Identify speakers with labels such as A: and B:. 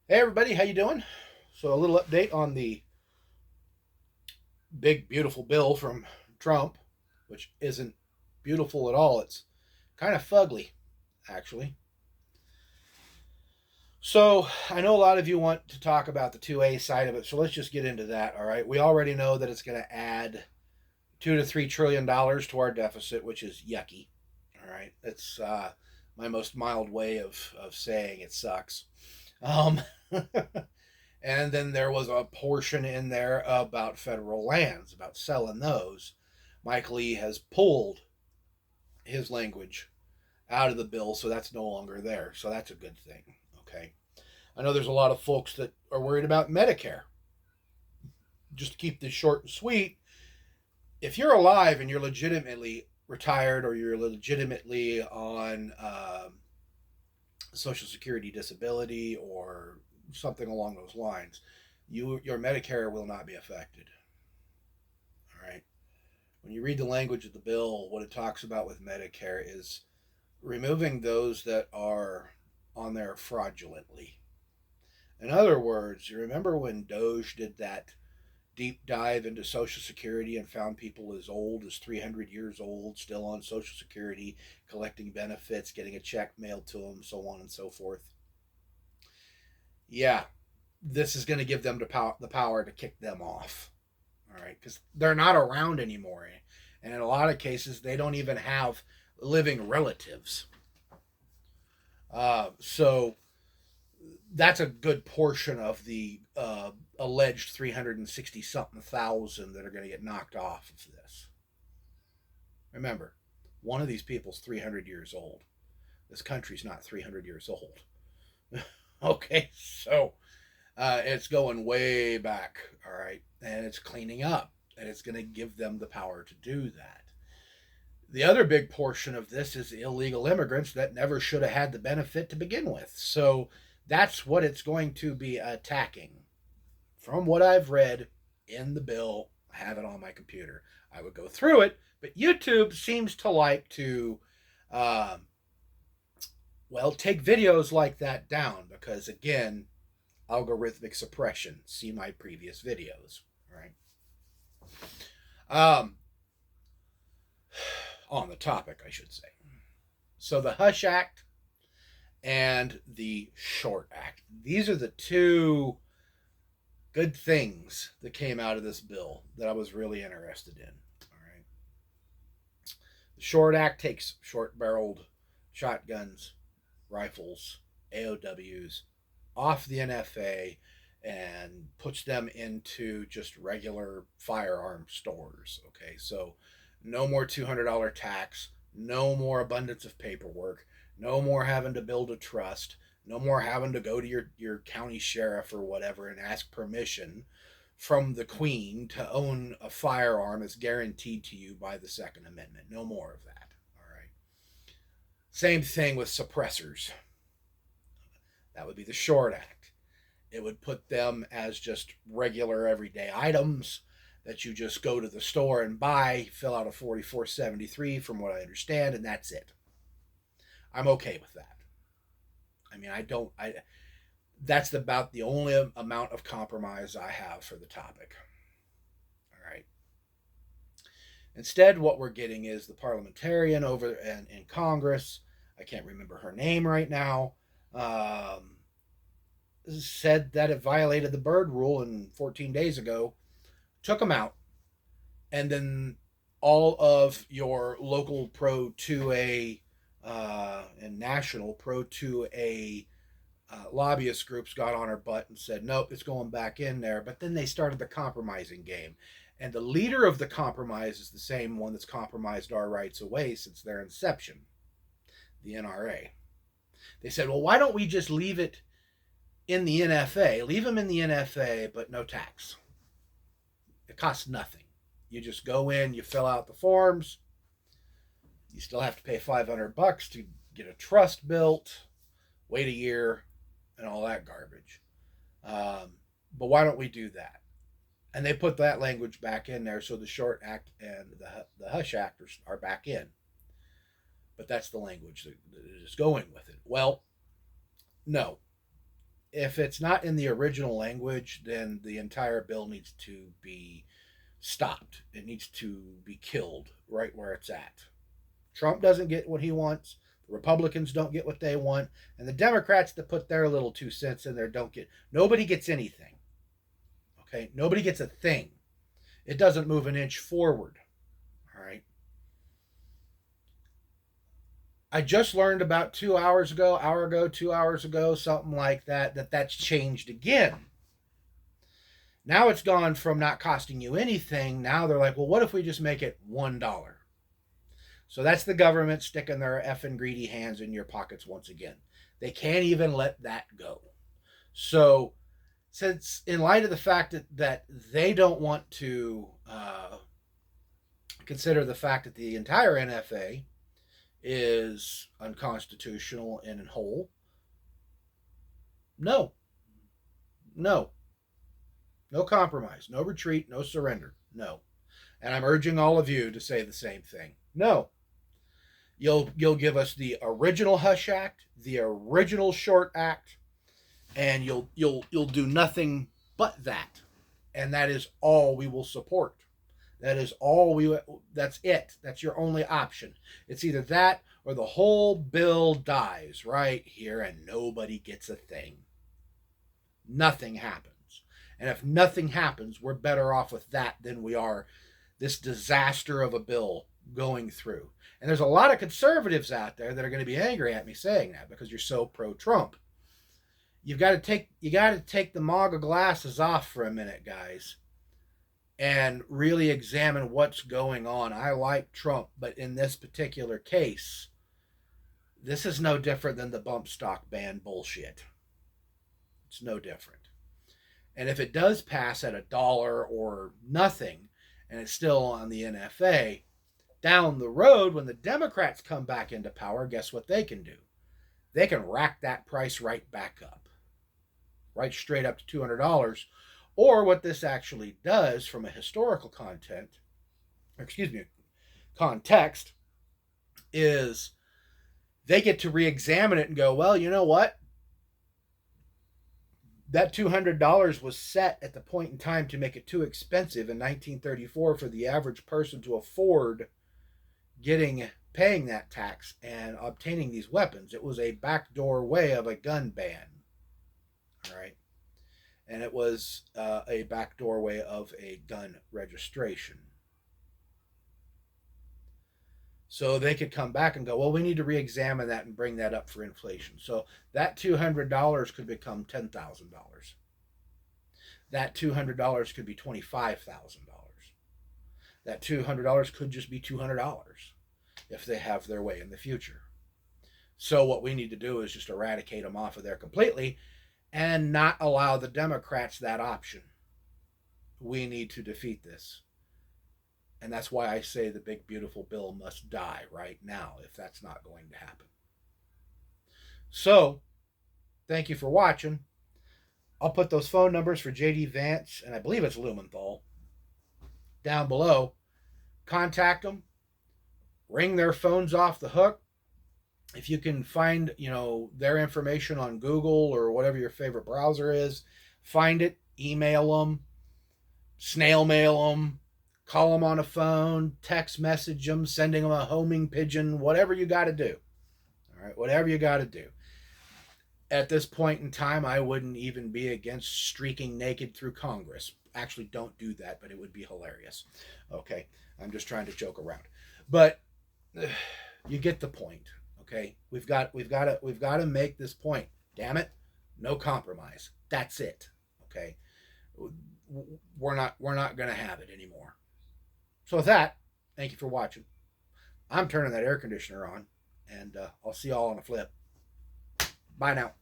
A: Hey everybody, how you doing? So a little update on the big beautiful bill from Trump, which isn't beautiful at all. It's kind of fugly, actually. So I know a lot of you want to talk about the 2A side of it, so let's just get into that, all right? We already know that it's going to add 2 to 3 trillion dollars to our deficit, which is yucky. All right. It's my most mild way of saying it sucks. Um And then there was a portion in there about federal lands, about selling those. Mike Lee has pulled his language out of the bill, so that's no longer there. So that's a good thing. Okay. I know there's a lot of folks that are worried about Medicare. Just to keep this short and sweet, if you're alive and you're legitimately retired or you're legitimately on Social Security disability or something along those lines, your Medicare will not be affected. All right. When you read the language of the bill, what it talks about with Medicare is removing those that are on there fraudulently. In other words, you remember when Doge did that deep dive into Social Security and found people as old as 300 years old, still on Social Security, collecting benefits, getting a check mailed to them, so on and so forth? Yeah, this is going to give them the power to kick them off. All right, because they're not around anymore, and in a lot of cases, they don't even have living relatives. So that's a good portion of the alleged 360 something thousand that are going to get knocked off of this. Remember, one of these people's 300 years old. This country's not 300 years old. Okay, so it's going way back, all right, and it's cleaning up, and it's going to give them the power to do that. The other big portion of this is illegal immigrants that never should have had the benefit to begin with. So that's what it's going to be attacking. From what I've read in the bill, I have it on my computer. I would go through it, but YouTube seems to like to, um, well, take videos like that down because, again, algorithmic suppression. See my previous videos, right? Um, on the topic, I should say. So the Hush Act and the Short Act. These are the two good things that came out of this bill that I was really interested in. All right. The Short Act takes short barreled shotguns, rifles, AOWs off the NFA and puts them into just regular firearm stores. Okay, so no more $200 tax, no more abundance of paperwork, no more having to build a trust, no more having to go to your county sheriff or whatever and ask permission from the Queen to own a firearm that's guaranteed to you by the Second Amendment. No more of that. All right. Same thing with suppressors. That would be the Short Act. It would put them as just regular everyday items that you just go to the store and buy, fill out a 4473 from what I understand, and that's it. I'm okay with that. I mean, I don't I that's about the only amount of compromise I have for the topic. All right. Instead, what we're getting is the parliamentarian over in Congress. I can't remember her name right now. Um, Said that it violated the bird rule and 14 days ago took them out, and then all of your local Pro 2A and national Pro 2A lobbyist groups got on her butt and said, nope, it's going back in there. But then they started the compromising game. And the leader of the compromise is the same one that's compromised our rights away since their inception, the NRA. They said, well, why don't we just leave it in the NFA? Leave them in the NFA, but no tax. It costs nothing. You just go in, you fill out the forms. You still have to pay $500 to get a trust built, wait a year, and all that garbage. But why don't we do that? And they put that language back in there, so the Short Act and the Hush Act are back in. But that's the language that is going with it. Well, no. if it's not in the original language, then the entire bill needs to be stopped. It needs to be killed right where it's at. Trump doesn't get what he wants. The Republicans don't get what they want. And the Democrats that put their little 2 cents in there don't get. Nobody gets anything. Okay? Nobody gets a thing. It doesn't move an inch forward. All right? I just learned about 2 hours ago, 2 hours ago, something like that, that's changed again. Now it's gone from not costing you anything. Now they're like, well, what if we just make it $1? So that's the government sticking their effing greedy hands in your pockets once again. They can't even let that go. So, since in light of the fact that they don't want to consider the fact that the entire NFA is unconstitutional and in whole, no compromise, no retreat, no surrender, no. And I'm urging all of you to say the same thing. No. You'll give us the original Hush Act, the original Short Act, and you'll do nothing but that. And that is all we will support. That is all that's it. That's your only option. It's either that or the whole bill dies right here and nobody gets a thing. Nothing happens. And if nothing happens, we're better off with that than we are this disaster of a bill going through. And there's a lot of conservatives out there that are going to be angry at me saying that because you're so pro-Trump. You got to take the MAGA glasses off for a minute, guys, and really examine what's going on. I like Trump, but in this particular case, this is no different than the bump stock ban bullshit. It's no different. And if it does pass at $1 or nothing, and it's still on the NFA, down the road, when the Democrats come back into power, guess what they can do? They can rack that price right back up. Right straight up to $200. Or what this actually does from a historical context, is they get to re-examine it and go, well, you know what? That $200 was set at the point in time to make it too expensive in 1934 for the average person to afford paying that tax and obtaining these weapons. It was a backdoor way of a gun ban. All right. And it was a backdoor way of a gun registration. So they could come back and go, well, we need to re-examine that and bring that up for inflation. So that $200 could become $10,000. That $200 could be $25,000. That $200 could just be $200 if they have their way in the future. So what we need to do is just eradicate them off of there completely and not allow the Democrats that option. We need to defeat this. And that's why I say the big beautiful bill must die right now if that's not going to happen. So, thank you for watching. I'll put those phone numbers for JD Vance, and I believe it's Lumenthal, down below. Contact them. Ring their phones off the hook. If you can find, their information on Google or whatever your favorite browser is, find it, email them, snail mail them, call them on a phone, text message them, sending them a homing pigeon, whatever you got to do. All right, whatever you got to do. At this point in time, I wouldn't even be against streaking naked through Congress. Actually, don't do that, but it would be hilarious. Okay, I'm just trying to joke around. But you get the point. Okay, we've got to make this point. Damn it, no compromise. That's it. Okay, we're not going to have it anymore. So with that, thank you for watching. I'm turning that air conditioner on, and I'll see y'all on a flip. Bye now.